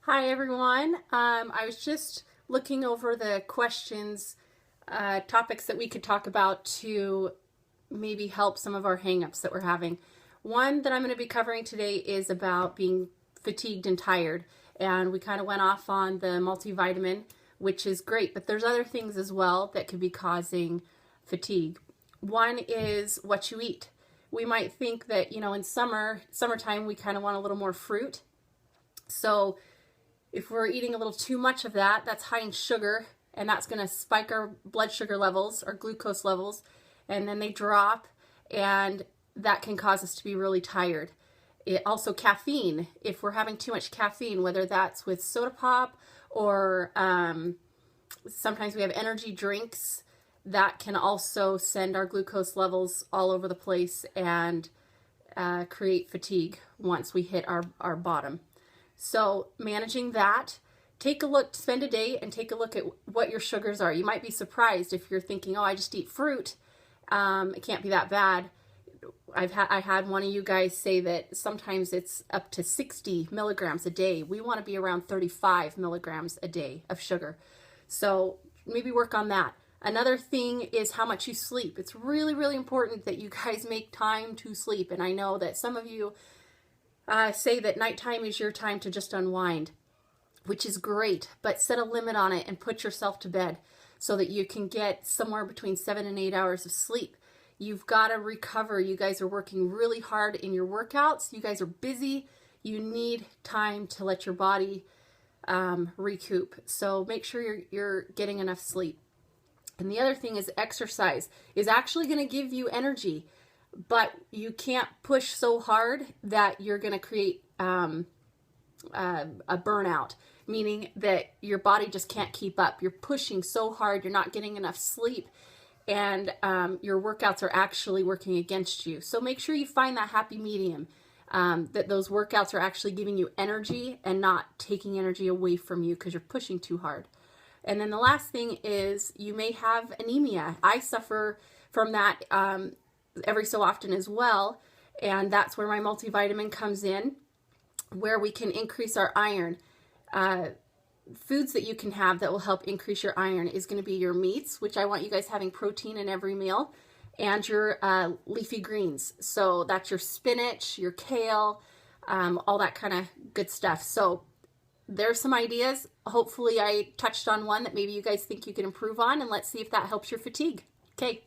Hi everyone. I was just looking over the questions, topics that we could talk about to maybe help some of our hangups that we're having. One that I'm going to be covering today is about being fatigued and tired. And we kind of went off on the multivitamin, which is great, but there's other things as well that could be causing fatigue. One is what you eat. We might think that, in summertime, we kind of want a little more fruit. So if we're eating a little too much of that, that's high in sugar, and that's going to spike our blood sugar levels, our glucose levels, and then they drop, and that can cause us to be really tired. Also, caffeine. If we're having too much caffeine, whether that's with soda pop or sometimes we have energy drinks, that can also send our glucose levels all over the place and create fatigue once we hit our bottom. So managing that, take a look, spend a day and take a look at what your sugars are. You might be surprised if you're thinking, oh, I just eat fruit. It can't be that bad. I had one of you guys say that sometimes it's up to 60 milligrams a day. We want to be around 35 milligrams a day of sugar. So maybe work on that. Another thing is how much you sleep. It's really, really important that you guys make time to sleep. And I know that some of you say that nighttime is your time to just unwind, which is great, but set a limit on it and put yourself to bed so that you can get somewhere between 7 and 8 hours of sleep. You've got to recover. You guys are working really hard in your workouts. You guys are busy. You need time to let your body recoup. So make sure you're getting enough sleep. And the other thing is exercise is actually going to give you energy, but you can't push so hard that you're going to create a burnout, meaning that your body just can't keep up. You're pushing so hard, you're not getting enough sleep, and your workouts are actually working against you. So make sure you find that happy medium, that those workouts are actually giving you energy and not taking energy away from you because you're pushing too hard. And then the last thing is you may have anemia. I suffer from that every so often as well, and that's where my multivitamin comes in, where we can increase our iron. Foods that you can have that will help increase your iron is going to be your meats, which I want you guys having protein in every meal, and your leafy greens. So that's your spinach, your kale, all that kind of good stuff. So there's some ideas. Hopefully I touched on one that maybe you guys think you can improve on, and let's see if that helps your fatigue. Okay.